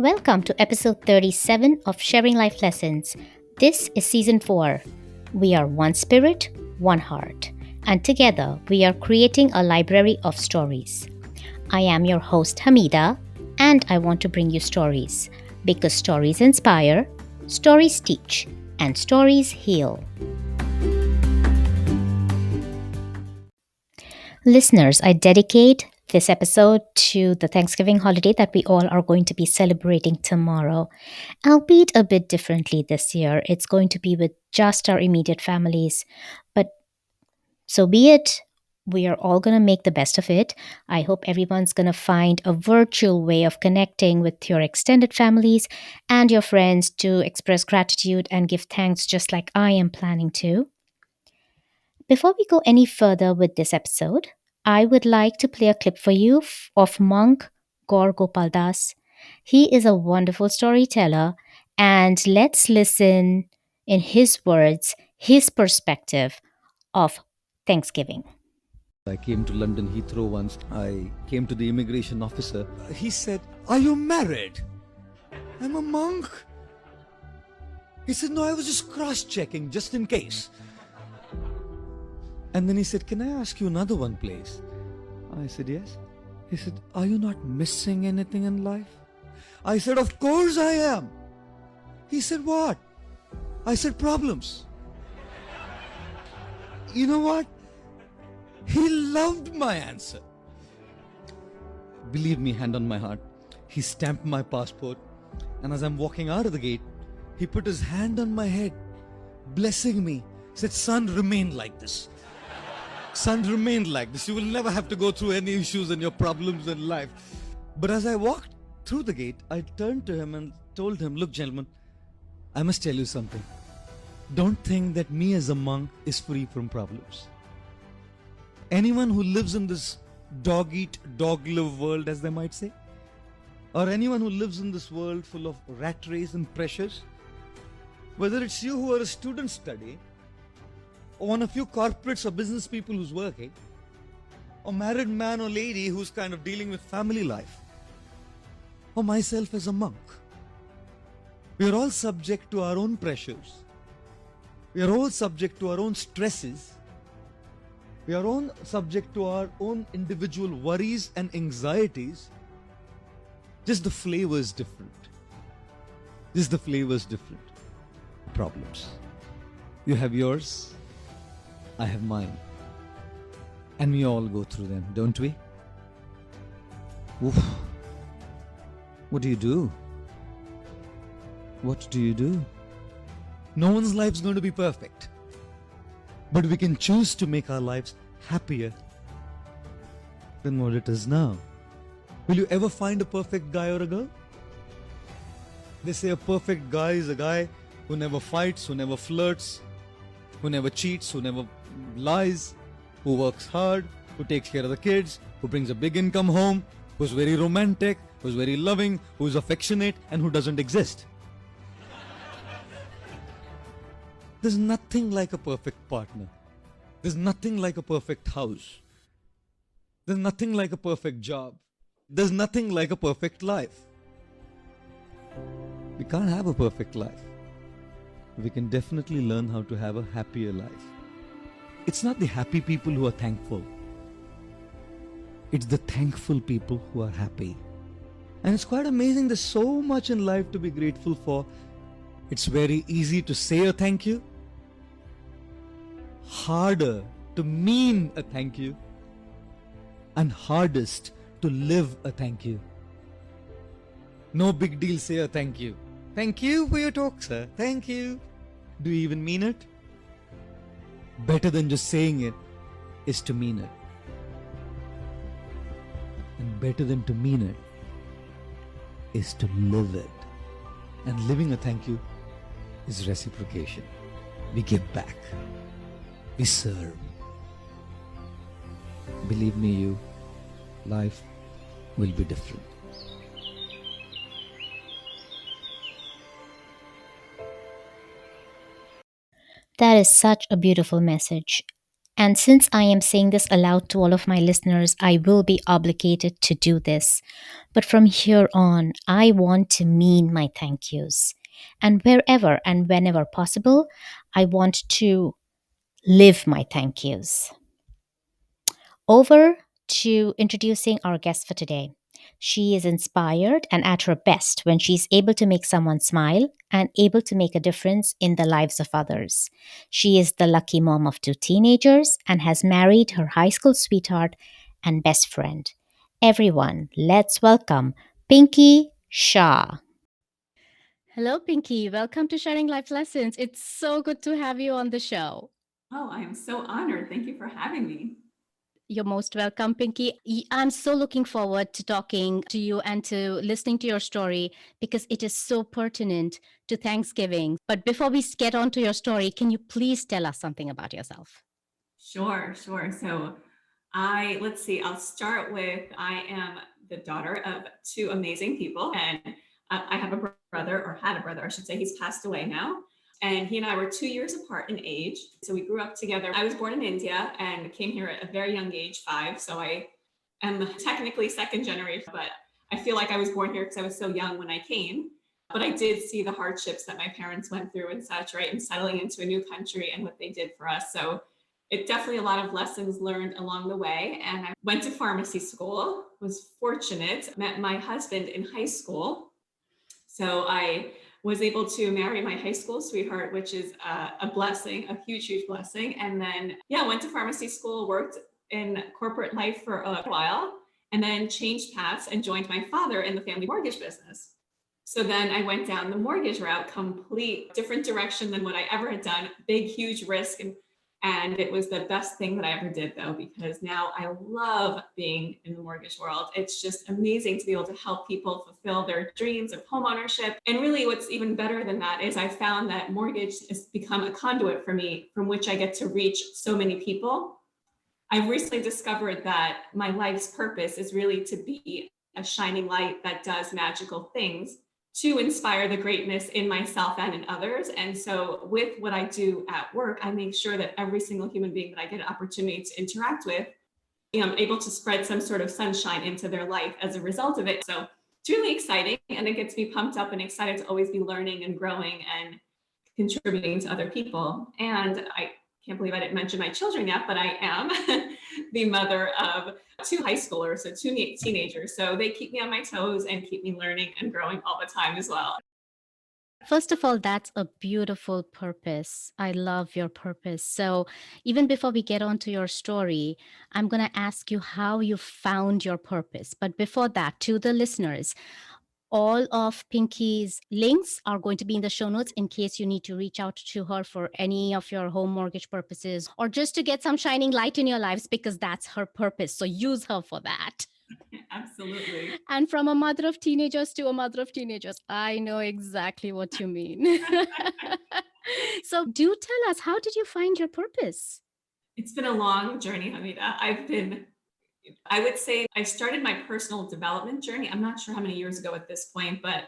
Welcome to episode 37 of Sharing Life Lessons. This is season 4. We are one spirit, one heart, and together we are creating a library of stories. I am your host Hamidah, and I want to bring you stories because stories inspire, stories teach, and stories heal. Listeners, I dedicate this episode to the Thanksgiving holiday that we all are going to be celebrating tomorrow, albeit a bit differently this year. It's going to be with just our immediate families, but so be it. We are all going to make the best of it. I hope everyone's going to find a virtual way of connecting with your extended families and your friends to express gratitude and give thanks just like I am planning to. Before we go any further with this episode, I would like to play a clip for you of monk Gaur Gopal Das. He is a wonderful storyteller, and let's listen in his words, his perspective of Thanksgiving. I came to London Heathrow once. I came to the immigration officer. He said, "Are you married?" "I'm a monk." He said, "No, I was just cross-checking just in case." And then he said, "Can I ask you another one, please?" I said, "Yes." He said, "Are you not missing anything in life?" I said, "Of course I am." He said, "What?" I said, "Problems." You know what? He loved my answer. Believe me, hand on my heart, he stamped my passport, and as I'm walking out of the gate, he put his hand on my head, blessing me, said, "Son, remain like this. Son, remain like this. You will never have to go through any issues and your problems in life." But as I walked through the gate, I turned to him and told him, "Look, gentlemen, I must tell you something. Don't think that me as a monk is free from problems. Anyone who lives in this dog-eat, dog-live world, as they might say, or anyone who lives in this world full of rat race and pressures, whether it's you who are a student studying, or one of you corporates or business people who's working, or married man or lady who's kind of dealing with family life, or myself as a monk, we are all subject to our own pressures. We are all subject to our own stresses. We are all subject to our own individual worries and anxieties. Just the flavor is different. Just the flavor is different. Problems. You have yours, I have mine. And we all go through them, don't we? Oof. What do you do? What do you do? No one's life is going to be perfect. But we can choose to make our lives happier than what it is now. Will you ever find a perfect guy or a girl? They say a perfect guy is a guy who never fights, who never flirts, who never cheats, who never lies, who works hard, who takes care of the kids, who brings a big income home, who's very romantic, who's very loving, who's affectionate, and who doesn't exist. There's nothing like a perfect partner. There's nothing like a perfect house. There's nothing like a perfect job. There's nothing like a perfect life. We can't have a perfect life. We can definitely learn how to have a happier life. It's not the happy people who are thankful. It's the thankful people who are happy. And it's quite amazing. There's so much in life to be grateful for. It's very easy to say a thank you. Harder to mean a thank you. And hardest to live a thank you. No big deal, say a thank you. Thank you for your talk, sir. Thank you. Do you even mean it? Better than just saying it is to mean it. And better than to mean it is to live it. And living a thank you is reciprocation. We give back. We serve. Believe me, life will be different. That is such a beautiful message. And since I am saying this aloud to all of my listeners, I will be obligated to do this. But from here on, I want to mean my thank yous. And wherever and whenever possible, I want to live my thank yous. Over to introducing our guest for today. She is inspired and at her best when she's able to make someone smile and able to make a difference in the lives of others. She is the lucky mom of two teenagers and has married her high school sweetheart and best friend. Everyone, let's welcome Pinky Shah. Hello, Pinky. Welcome to Sharing Life Lessons. It's so good to have you on the show. Oh, I am so honored. Thank you for having me. You're most welcome, Pinky. I'm so looking forward to talking to you and to listening to your story because it is so pertinent to Thanksgiving. But before we get on to your story, can you please tell us something about yourself? Sure. So let's see, I'll start with I am the daughter of two amazing people. And I have a brother, or had a brother, I should say. He's passed away now. And he and I were 2 years apart in age. So we grew up together. I was born in India and came here at a very young age, 5. So I am technically second generation, but I feel like I was born here because I was so young when I came. But I did see the hardships that my parents went through and such, right? And settling into a new country and what they did for us. So it definitely a lot of lessons learned along the way. And I went to pharmacy school, was fortunate, met my husband in high school. So I was able to marry my high school sweetheart, which is a blessing, a huge, huge blessing. And then, went to pharmacy school, worked in corporate life for a while, and then changed paths and joined my father in the family mortgage business. So then I went down the mortgage route, complete different direction than what I ever had done, big, huge risk. And it was the best thing that I ever did, though, because now I love being in the mortgage world. It's just amazing to be able to help people fulfill their dreams of home ownership. And really what's even better than that is I found that mortgage has become a conduit for me from which I get to reach so many people. I've recently discovered that my life's purpose is really to be a shining light that does magical things to inspire the greatness in myself and in others. And so with what I do at work, I make sure that every single human being that I get an opportunity to interact with, I'm able to spread some sort of sunshine into their life as a result of it. So it's really exciting, and it gets me pumped up and excited to always be learning and growing and contributing to other people. And I can't believe I didn't mention my children yet, but I am the mother of 2 high schoolers, so 2 teenagers. So they keep me on my toes and keep me learning and growing all the time as well. First of all, that's a beautiful purpose. I love your purpose. So, even before we get on to your story, I'm going to ask you how you found your purpose. But before that, to the listeners, all of Pinky's links are going to be in the show notes in case you need to reach out to her for any of your home mortgage purposes or just to get some shining light in your lives because that's her purpose. So use her for that. Absolutely. And from a mother of teenagers to a mother of teenagers, I know exactly what you mean. So do tell us, how did you find your purpose? It's been a long journey, Hamidah. I would say I started my personal development journey. I'm not sure how many years ago at this point, but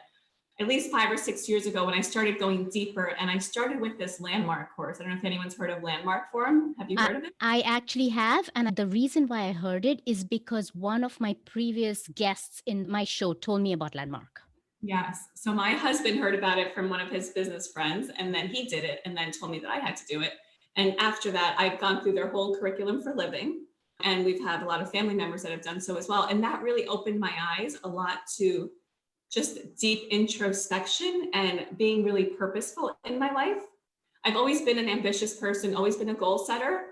at least 5 or 6 years ago when I started going deeper, and I started with this Landmark course. I don't know if anyone's heard of Landmark Forum. Have you heard of it? I actually have. And the reason why I heard it is because one of my previous guests in my show told me about Landmark. Yes. So my husband heard about it from one of his business friends, and then he did it and then told me that I had to do it. And after that, I've gone through their whole curriculum for living. And we've had a lot of family members that have done so as well. And that really opened my eyes a lot to just deep introspection and being really purposeful in my life. I've always been an ambitious person, always been a goal setter.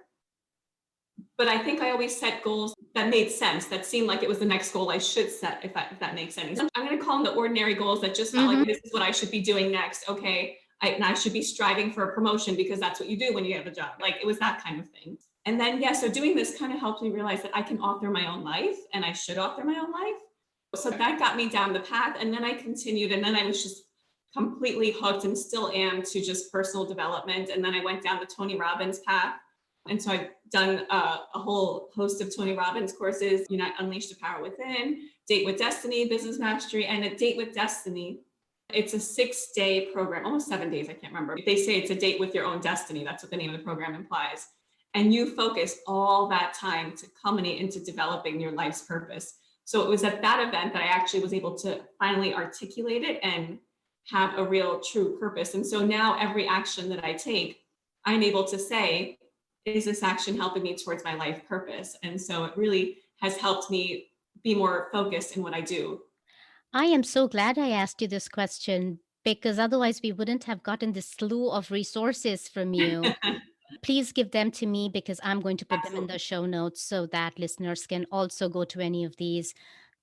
But I think I always set goals that made sense, that seemed like it was the next goal I should set, if that makes sense. I'm going to call them the ordinary goals that just felt like this is what I should be doing next. Okay, I should be striving for a promotion because that's what you do when you have a job. Like it was that kind of thing. And then, so doing this kind of helped me realize that I can author my own life and I should author my own life. So that got me down the path. And then I continued, and then I was just completely hooked and still am to just personal development. And then I went down the Tony Robbins path. And so I've done a whole host of Tony Robbins courses, Unleash the Power Within, Date with Destiny, Business Mastery, and a Date with Destiny. It's a 6-day program, almost 7 days, I can't remember. They say it's a date with your own destiny. That's what the name of the program implies. And you focus all that time to culminate into developing your life's purpose. So it was at that event that I actually was able to finally articulate it and have a real true purpose. And so now every action that I take, I'm able to say, is this action helping me towards my life purpose? And so it really has helped me be more focused in what I do. I am so glad I asked you this question because otherwise we wouldn't have gotten this slew of resources from you. Please give them to me because I'm going to put them in the show notes so that listeners can also go to any of these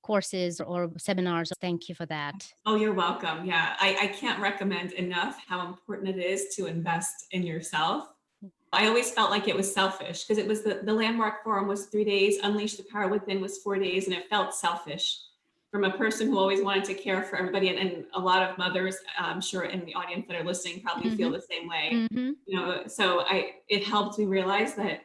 courses or seminars. Thank you for that. Oh, you're welcome. Yeah, I can't recommend enough how important it is to invest in yourself. I always felt like it was selfish because it was the landmark forum was 3 days, Unleash the Power Within was 4 days, and it felt selfish from a person who always wanted to care for everybody. And a lot of mothers, I'm sure in the audience that are listening probably feel the same way. So it helped me realize that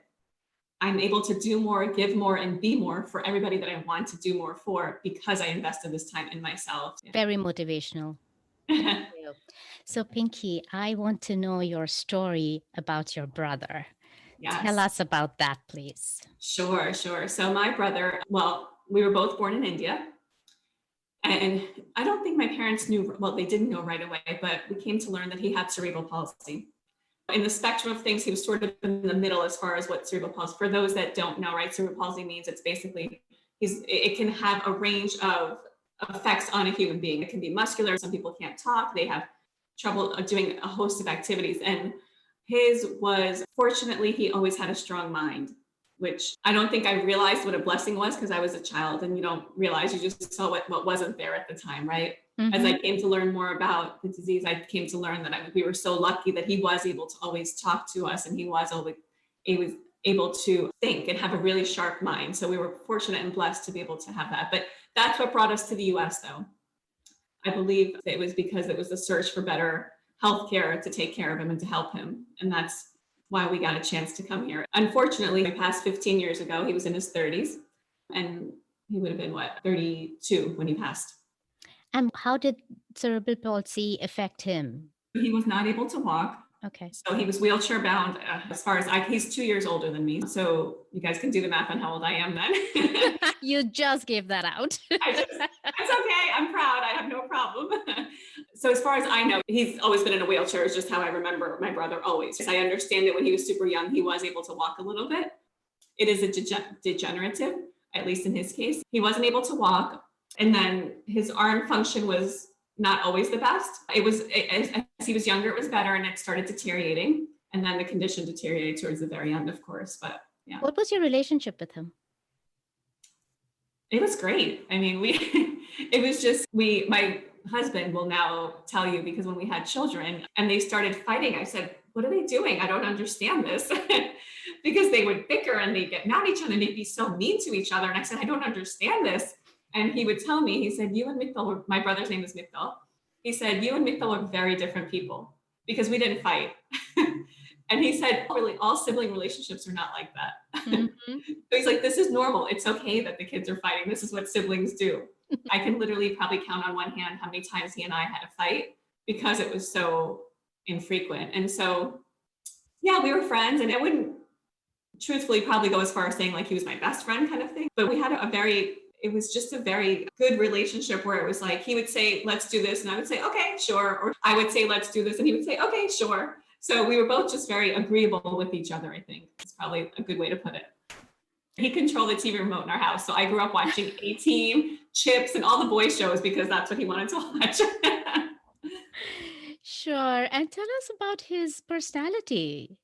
I'm able to do more, give more, and be more for everybody that I want to do more for because I invested this time in myself. Very motivational. Thank you. So, Pinky, I want to know your story about your brother. Yes. Tell us about that, please. Sure. So my brother, well, we were both born in India. And I don't think my parents knew, well, they didn't know right away, but we came to learn that he had cerebral palsy. In the spectrum of things, he was sort of in the middle as far as what cerebral palsy, for those that don't know, right? Cerebral palsy means it's basically, it can have a range of effects on a human being. It can be muscular. Some people can't talk. They have trouble doing a host of activities. And his was, fortunately, he always had a strong mind, which I don't think I realized what a blessing was because I was a child and you don't realize, you just saw what wasn't there at the time, right? As I came to learn more about the disease, I came to learn that we were so lucky that he was able to always talk to us and he was able to think and have a really sharp mind. So we were fortunate and blessed to be able to have that. But that's what brought us to the US though. I believe it was because it was a search for better healthcare to take care of him and to help him. And that's why we got a chance to come here. Unfortunately, we passed 15 years ago. He was in his 30s and he would have been 32 when he passed. And how did cerebral palsy affect him? He was not able to walk. Okay. So he was wheelchair bound as far as he's 2 years older than me. So you guys can do the math on how old I am then. You just gave that out. That's okay. I'm proud. I have no problem. So as far as I know, he's always been in a wheelchair. It's just how I remember my brother always. I understand that when he was super young, he was able to walk a little bit. It is a degenerative, at least in his case. He wasn't able to walk. And then his arm function was not always the best. It was, as he was younger, it was better and it started deteriorating. And then the condition deteriorated towards the very end, of course. But yeah. What was your relationship with him? It was great. I mean, it was just, my husband will now tell you, because when we had children and they started fighting, I said, what are they doing? I don't understand this. Because they would bicker and they'd get mad at each other and they'd be so mean to each other. And I said, I don't understand this. And he would tell me, he said, you and Mikdal, my brother's name is Mikdal. He said, you and Mikdal are very different people because we didn't fight. And he said, really, all sibling relationships are not like that. So he's like, this is normal. It's okay that the kids are fighting. This is what siblings do. I can literally probably count on one hand how many times he and I had a fight because it was so infrequent. And so, yeah, we were friends, and I wouldn't truthfully probably go as far as saying like he was my best friend kind of thing, but we had it was just a very good relationship where it was like, he would say, let's do this. And I would say, okay, sure. Or I would say, let's do this. And he would say, okay, sure. So we were both just very agreeable with each other, I think. It's probably a good way to put it. He controlled the TV remote in our house. So I grew up watching A-Team, Chips, and all the boys shows because that's what he wanted to watch. Sure. And tell us about his personality.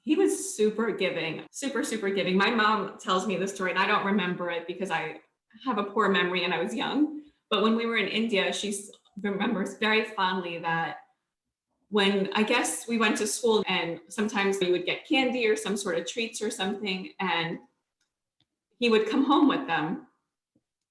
He was super giving, super, super giving. My mom tells me the story, and I don't remember it because I have a poor memory and I was young. But when we were in India, she remembers very fondly that when I guess we went to school and sometimes we would get candy or some sort of treats or something, and he would come home with them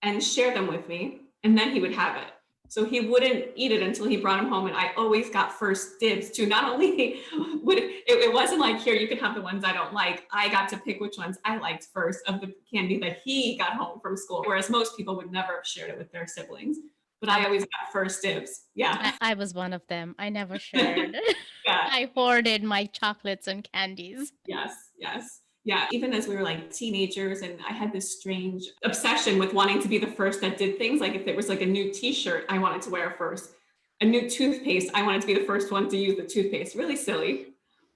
and share them with me, and then he would have it. So he wouldn't eat it until he brought them home. And I always got first dibs to not only would it wasn't like, here, you can have the ones I don't like. I got to pick which ones I liked first of the candy that he got home from school. Whereas most people would never have shared it with their siblings. But I always got first dibs. Yeah. I was one of them. I never shared. Yeah. I hoarded my chocolates and candies. Yes. Yes. Yeah. Even as we were like teenagers, and I had this strange obsession with wanting to be the first that did things. Like if there was like a new t-shirt, I wanted to wear first. A new toothpaste, I wanted to be the first one to use the toothpaste. Really silly.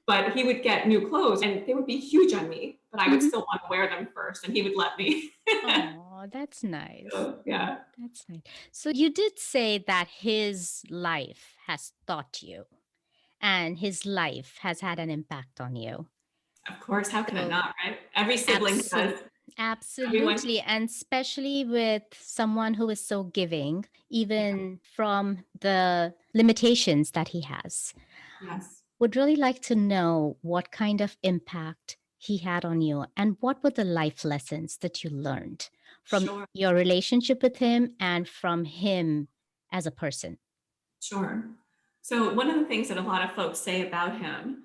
But he would get new clothes and they would be huge on me, but I would Mhm. still want to wear them first and he would let me. Oh, that's nice. So, yeah. That's nice. So you did say that his life has taught you and his life has had an impact on you. Of course, how could it So not, right? Every sibling does. Everyone. absolutely. And especially with someone who is so giving, even from the limitations that he has. Yes. Would really like to know what kind of impact he had on you and what were the life lessons that you learned from Sure. your relationship with him and from him as a person. Sure. So one of the things that a lot of folks say about him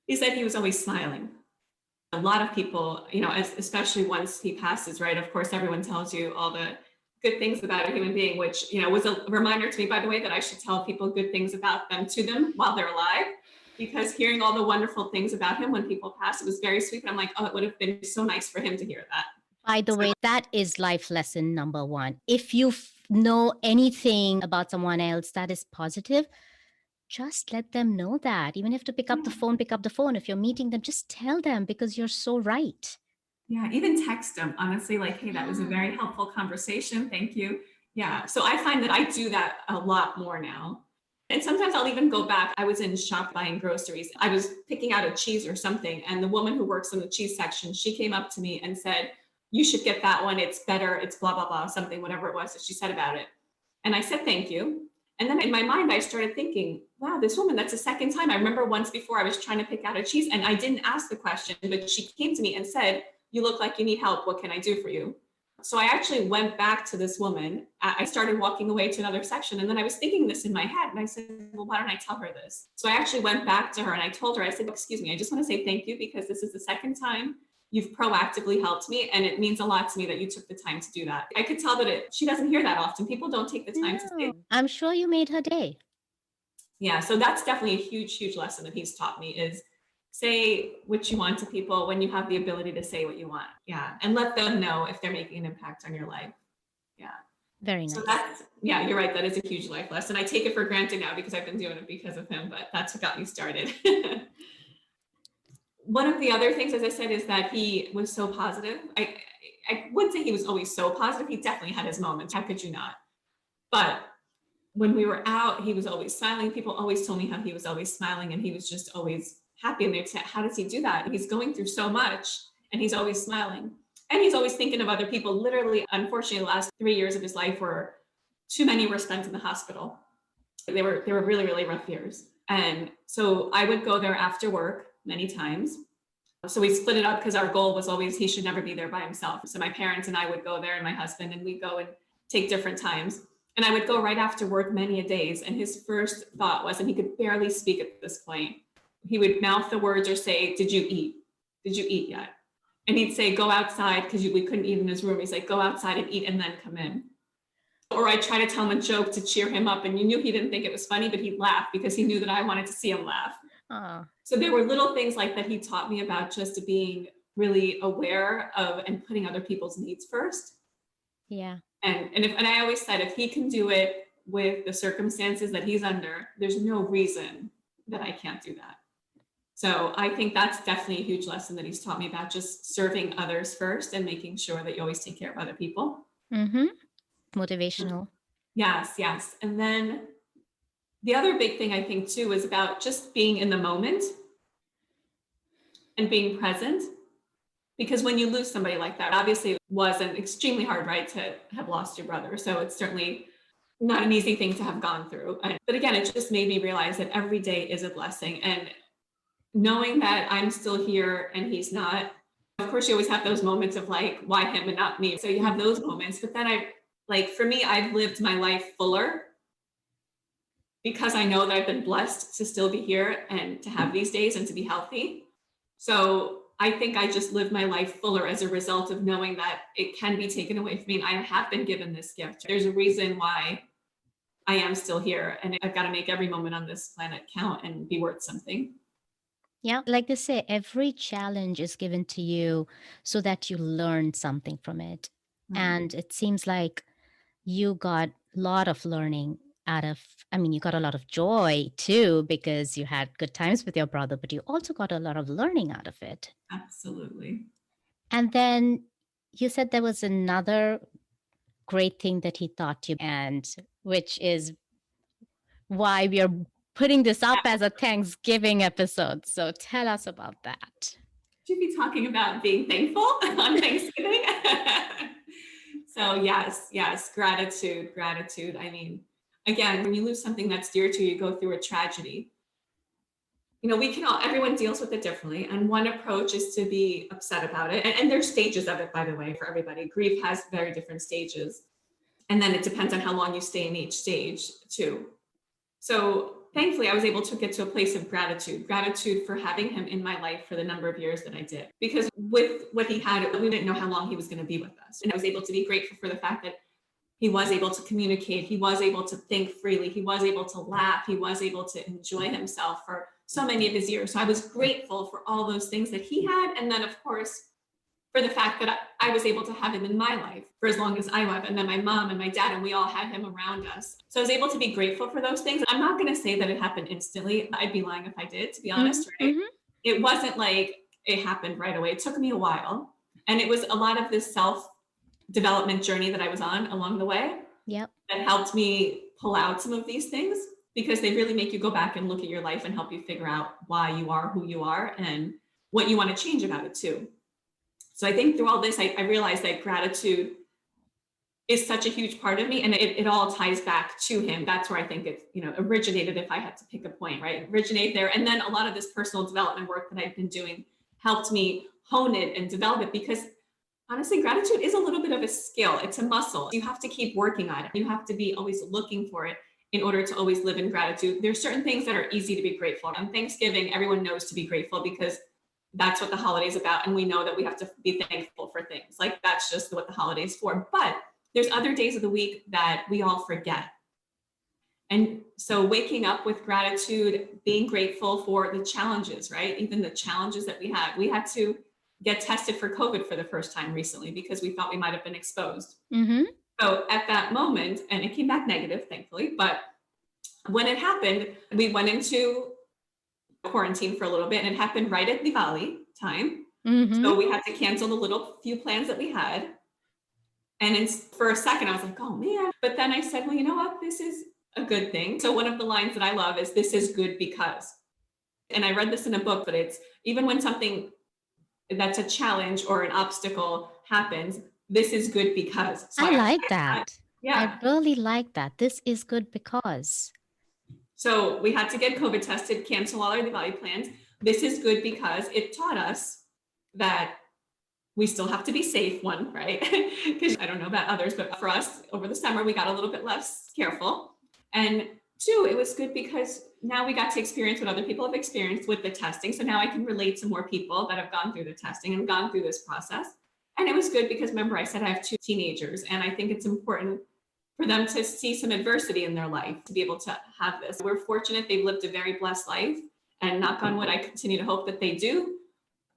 is that he was always smiling. A lot of people, especially once he passes, right? Of course, everyone tells you all the good things about a human being, which, was a reminder to me, by the way, that I should tell people good things about them to them while they're alive. Because hearing all the wonderful things about him when people pass, it was very sweet. And I'm like, oh, it would have been so nice for him to hear that. By the way, that is life lesson number one. If you know anything about someone else that is positive, just let them know that. Even if to pick up the phone, pick up the phone. If you're meeting them, just tell them because you're so right. Yeah, even text them, honestly, like, hey, that was a Yeah. very helpful conversation. Thank you. Yeah. So I find that I do that a lot more now. And sometimes I'll even go back. I was in shop buying groceries. I was picking out a cheese or something. And the woman who works in the cheese section, she came up to me and said, you should get that one. It's better. It's blah, blah, blah, something, whatever it was that she said about it. And I said, thank you. And then in my mind, I started thinking, wow, this woman, that's the second time. I remember once before I was trying to pick out a cheese and I didn't ask the question, but she came to me and said, you look like you need help. What can I do for you? So I actually went back to this woman. I started walking away to another section. And then I was thinking this in my head. And I said, well, why don't I tell her this? So I actually went back to her and I told her, I said, excuse me, I just want to say thank you because this is the second time you've proactively helped me. And it means a lot to me that you took the time to do that. I could tell that she doesn't hear that often. People don't take the time to say. I'm sure you made her day. Yeah. So that's definitely a huge, huge lesson that he's taught me is say what you want to people when you have the ability to say what you want. Yeah. And let them know if they're making an impact on your life. Yeah. Very nice. So yeah, you're right. That is a huge life lesson. I take it for granted now because I've been doing it because of him, but that's what got me started. One of the other things, as I said, is that he was so positive. I wouldn't say he was always so positive. He definitely had his moments. How could you not? But when we were out, he was always smiling. People always told me how he was always smiling and he was just always happy. And they'd say, how does he do that? He's going through so much and he's always smiling. And he's always thinking of other people. Literally, unfortunately, the last 3 years of his life were too many were spent in the hospital. They were really, really rough years. And so I would go there after work many times. So we split it up because our goal was always he should never be there by himself. So my parents and I would go there and my husband, and we'd go and take different times. And I would go right after work many a days. And his first thought was, and he could barely speak at this point, he would mouth the words or say, did you eat? Did you eat yet? And he'd say, go outside, because we couldn't eat in his room. He's like, go outside and eat and then come in. Or I'd try to tell him a joke to cheer him up. And you knew he didn't think it was funny, but he'd laugh because he knew that I wanted to see him laugh. So there were little things like that he taught me about just being really aware of and putting other people's needs first. Yeah. And I always said, if he can do it with the circumstances that he's under, there's no reason that I can't do that. So I think that's definitely a huge lesson that he's taught me about just serving others first and making sure that you always take care of other people. Mm-hmm. Motivational. Yes, yes. And then the other big thing I think too is about just being in the moment and being present. Because when you lose somebody like that, obviously it was an extremely hard ride to have lost your brother. So it's certainly not an easy thing to have gone through. But again, it just made me realize that every day is a blessing. And knowing that I'm still here and he's not, of course, you always have those moments of like, why him and not me? So you have those moments. But then for me, I've lived my life fuller because I know that I've been blessed to still be here and to have these days and to be healthy. So I think I just live my life fuller as a result of knowing that it can be taken away from me. And I have been given this gift. There's a reason why I am still here. And I've got to make every moment on this planet count and be worth something. Yeah, like they say, every challenge is given to you so that you learn something from it. Right. And it seems like you got a lot of learning out of, I mean, you got a lot of joy too, because you had good times with your brother, but you also got a lot of learning out of it. Absolutely. And then you said there was another great thing that he taught you, and which is why we are putting this up as a Thanksgiving episode. So tell us about that. Should be talking about being thankful on Thanksgiving. So yes, gratitude. I mean, again, when you lose something that's dear to you, you go through a tragedy. You know, everyone deals with it differently. And one approach is to be upset about it. And there's stages of it, by the way, for everybody. Grief has very different stages. And then it depends on how long you stay in each stage too. So thankfully, I was able to get to a place of gratitude for having him in my life for the number of years that I did. Because with what he had, we didn't know how long he was going to be with us. And I was able to be grateful for the fact that he was able to communicate, he was able to think freely, he was able to laugh, he was able to enjoy himself for so many of his years. So I was grateful for all those things that he had. And then, of course, for the fact that I was able to have him in my life for as long as I was. And then my mom and my dad, and we all had him around us. So I was able to be grateful for those things. I'm not going to say that it happened instantly. I'd be lying if I did, to be honest, right? Mm-hmm. It wasn't like it happened right away. It took me a while. And it was a lot of this self-development journey that I was on along the way. Yep. That helped me pull out some of these things, because they really make you go back and look at your life and help you figure out why you are who you are and what you want to change about it too. So I think through all this, I realized that gratitude is such a huge part of me, and it all ties back to him. That's where I think it, originated, if I had to pick a point, right? Originate there. And then a lot of this personal development work that I've been doing helped me hone it and develop it, because honestly, gratitude is a little bit of a skill. It's a muscle. You have to keep working on it. You have to be always looking for it in order to always live in gratitude. There's certain things that are easy to be grateful for. On Thanksgiving, everyone knows to be grateful because that's what the holiday's about. And we know that we have to be thankful for things. Like, that's just what the holiday's for. But there's other days of the week that we all forget. And so waking up with gratitude, being grateful for the challenges, right? Even the challenges that we had to get tested for COVID for the first time recently because we thought we might have been exposed. Mm-hmm. So at that moment, and it came back negative, thankfully, but when it happened, we went into quarantine for a little bit, and it happened right at Diwali time. Mm-hmm. So we had to cancel the little few plans that we had. And for a second, I was like, oh man. But then I said, well, you know what? This is a good thing. So one of the lines that I love is, this is good because. And I read this in a book, but it's even when something that's a challenge or an obstacle happens, this is good because. So I like that. Yeah. I really like that. This is good because. So we had to get COVID tested, cancel all our Diwali plans. This is good because it taught us that we still have to be safe, one, right? Because I don't know about others, but for us over the summer, we got a little bit less careful. And two, it was good because now we got to experience what other people have experienced with the testing. So now I can relate to more people that have gone through the testing and gone through this process. And it was good because, remember, I said I have 2 teenagers, and I think it's important for them to see some adversity in their life to be able to have this. We're fortunate they've lived a very blessed life, and knock on wood, I continue to hope that they do.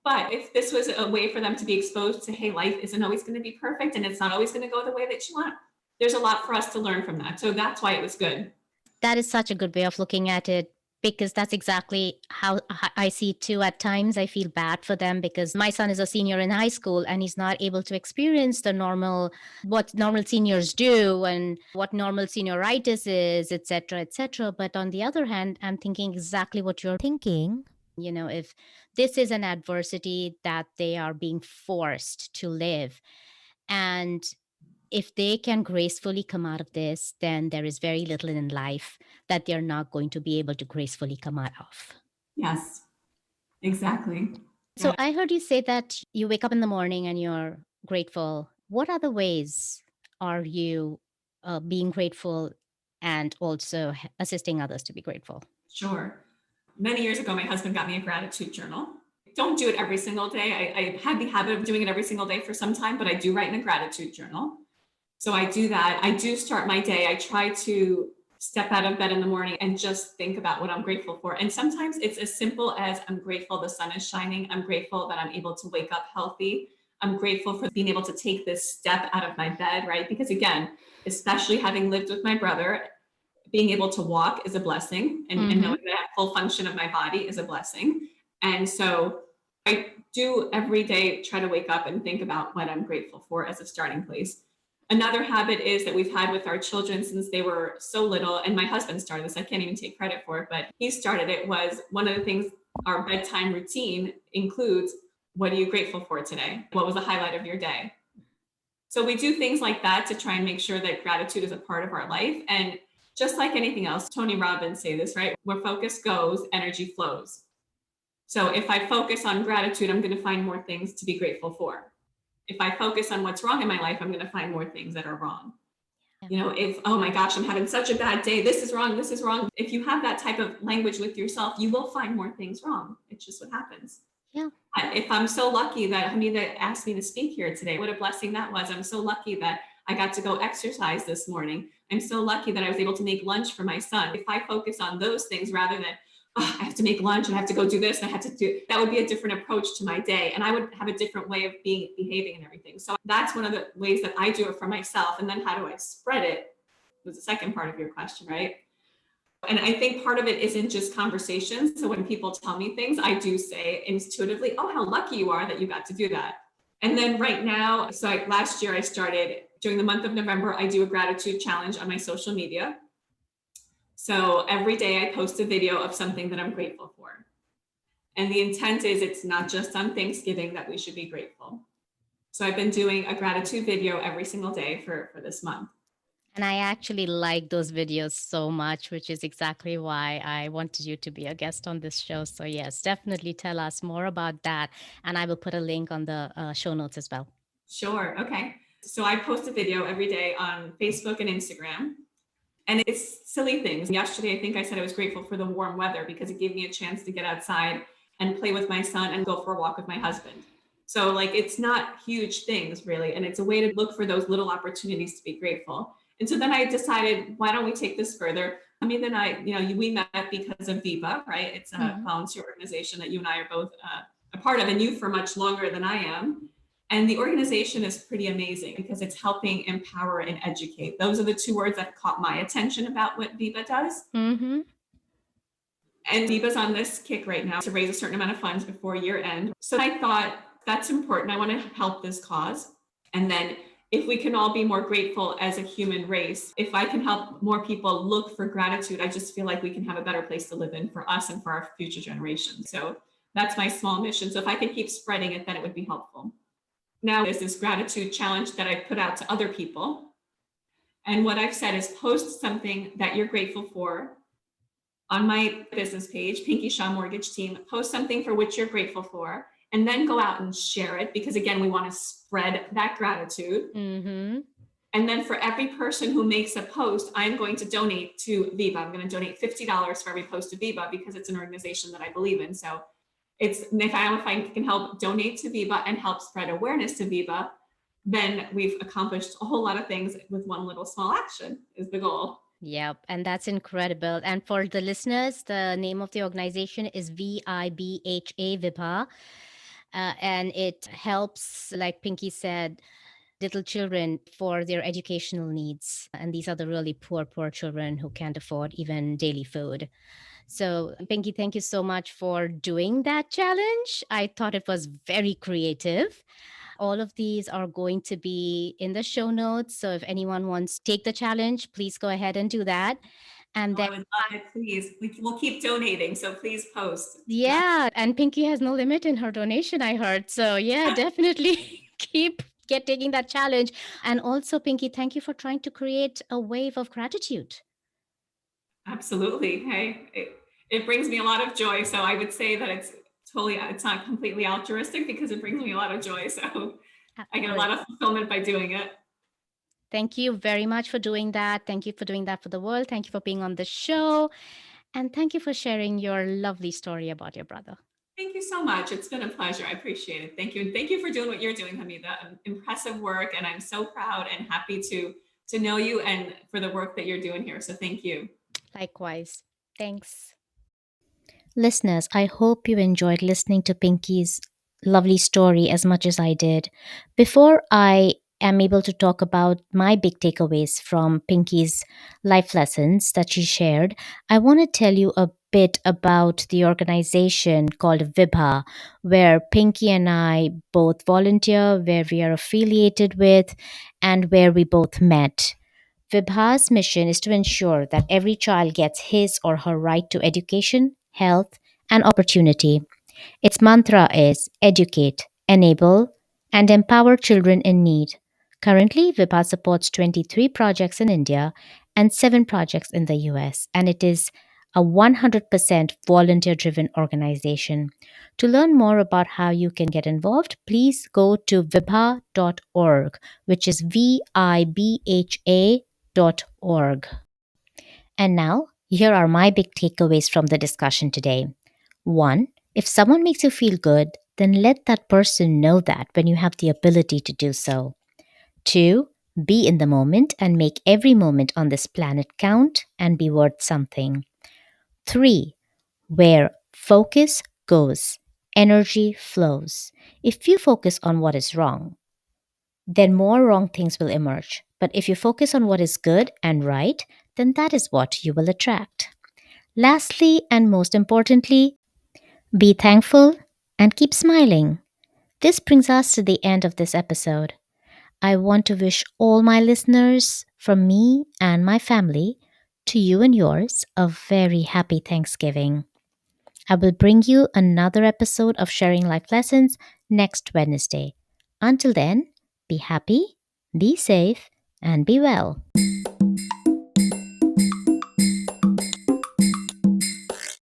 But if this was a way for them to be exposed to, hey, life isn't always going to be perfect, and it's not always going to go the way that you want, there's a lot for us to learn from that. So that's why it was good. That is such a good way of looking at it, because that's exactly how I see it too. At times, I feel bad for them because my son is a senior in high school and he's not able to experience what normal seniors do and what normal senioritis is, etc., etc. But on the other hand, I'm thinking exactly what you're thinking. If this is an adversity that they are being forced to live, and if they can gracefully come out of this, then there is very little in life that they're not going to be able to gracefully come out of. Yes, exactly. So I heard you say that you wake up in the morning and you're grateful. What other ways are you being grateful and also assisting others to be grateful? Sure. Many years ago, my husband got me a gratitude journal. Don't do it every single day. I had the habit of doing it every single day for some time, but I do write in a gratitude journal. So I do that. I do start my day. I try to step out of bed in the morning and just think about what I'm grateful for. And sometimes it's as simple as I'm grateful the sun is shining. I'm grateful that I'm able to wake up healthy. I'm grateful for being able to take this step out of my bed, right? Because again, especially having lived with my brother, being able to walk is a blessing, and knowing that I have full function of my body is a blessing. And so I do every day try to wake up and think about what I'm grateful for as a starting place. Another habit is that we've had with our children since they were so little, and my husband started this, I can't even take credit for it, but he started it, was one of the things our bedtime routine includes: what are you grateful for today? What was the highlight of your day? So we do things like that to try and make sure that gratitude is a part of our life. And just like anything else, Tony Robbins say this, right? Where focus goes, energy flows. So if I focus on gratitude, I'm going to find more things to be grateful for. If I focus on what's wrong in my life, I'm going to find more things that are wrong. You know, if, oh my gosh, I'm having such a bad day, this is wrong, this is wrong. If you have that type of language with yourself, you will find more things wrong. It's just what happens. Yeah. If I'm so lucky that Hamidah asked me to speak here today, what a blessing that was. I'm so lucky that I got to go exercise this morning. I'm so lucky that I was able to make lunch for my son. If I focus on those things rather than, oh, I have to make lunch and I have to go do this and I have to do, that would be a different approach to my day. And I would have a different way of behaving and everything. So that's one of the ways that I do it for myself. And then how do I spread it was the second part of your question, right? And I think part of it isn't just conversations. So when people tell me things, I do say intuitively, oh, how lucky you are that you got to do that. And then right now, so last year I started, during the month of November, I do a gratitude challenge on my social media. So every day I post a video of something that I'm grateful for. And the intent is it's not just on Thanksgiving that we should be grateful. So I've been doing a gratitude video every single day for this month. And I actually like those videos so much, which is exactly why I wanted you to be a guest on this show. So yes, definitely tell us more about that. And I will put a link on the show notes as well. Sure. Okay. So I post a video every day on Facebook and Instagram. And it's silly things. Yesterday, I think I said I was grateful for the warm weather because it gave me a chance to get outside and play with my son and go for a walk with my husband. So like, it's not huge things really. And it's a way to look for those little opportunities to be grateful. And so then I decided, why don't we take this further? I mean, then we met because of VIVA, right? It's a volunteer organization that you and I are both a part of, and you for much longer than I am. And the organization is pretty amazing because it's helping empower and educate. Those are the two words that caught my attention about what VIVA does. Mm-hmm. And VIVA's on this kick right now to raise a certain amount of funds before year end. So I thought that's important. I want to help this cause. And then if we can all be more grateful as a human race, if I can help more people look for gratitude, I just feel like we can have a better place to live in for us and for our future generations. So that's my small mission. So if I can keep spreading it, then it would be helpful. Now there's this gratitude challenge that I put out to other people. And what I've said is post something that you're grateful for on my business page, Pinky Shah Mortgage Team, post something for which you're grateful for, and then go out and share it. Because again, we want to spread that gratitude. Mm-hmm. And then for every person who makes a post, I'm going to donate to VIVA. I'm going to donate $50 for every post to VIVA because it's an organization that I believe in. So if I can help donate to VIVA and help spread awareness to VIVA, then we've accomplished a whole lot of things with one little small action is the goal. Yep. And that's incredible. And for the listeners, the name of the organization is VIBHA, VIPA. And it helps, like Pinky said, little children for their educational needs. And these are the really poor children who can't afford even daily food. So, Pinky, thank you so much for doing that challenge. I thought it was very creative. All of these are going to be in the show notes. So if anyone wants to take the challenge, please go ahead and do that. And then I would love it, please. We'll keep donating, so please post. Yeah, and Pinky has no limit in her donation, I heard. So yeah, definitely keep taking that challenge. And also, Pinky, thank you for trying to create a wave of gratitude. Absolutely. Hey, it brings me a lot of joy. So I would say that it's not completely altruistic because it brings me a lot of joy. So I get a lot of fulfillment by doing it. Thank you very much for doing that. Thank you for doing that for the world. Thank you for being on the show. And thank you for sharing your lovely story about your brother. Thank you so much. It's been a pleasure. I appreciate it. Thank you. And thank you for doing what you're doing, Hamidah. Impressive work. And I'm so proud and happy to to know you and for the work that you're doing here. So thank you. Likewise. Thanks. Listeners, I hope you enjoyed listening to Pinky's lovely story as much as I did. Before I am able to talk about my big takeaways from Pinky's life lessons that she shared, I want to tell you a bit about the organization called Vibha, where Pinky and I both volunteer, where we are affiliated with, and where we both met. Vibha's mission is to ensure that every child gets his or her right to education, health, and opportunity. Its mantra is educate, enable, and empower children in need. Currently, Vibha supports 23 projects in India and 7 projects in the US, and it is a 100% volunteer driven organization. To learn more about how you can get involved, please go to vibha.org, which is VIBHA.org. And now, here are my big takeaways from the discussion today. 1. If someone makes you feel good, then let that person know that when you have the ability to do so. 2. Be in the moment and make every moment on this planet count and be worth something. 3. Where focus goes, energy flows. If you focus on what is wrong, then more wrong things will emerge. But if you focus on what is good and right, then that is what you will attract. Lastly, and most importantly, be thankful and keep smiling. This brings us to the end of this episode. I want to wish all my listeners, from me and my family, to you and yours, a very happy Thanksgiving. I will bring you another episode of Sharing Life Lessons next Wednesday. Until then, be happy, be safe, and be well.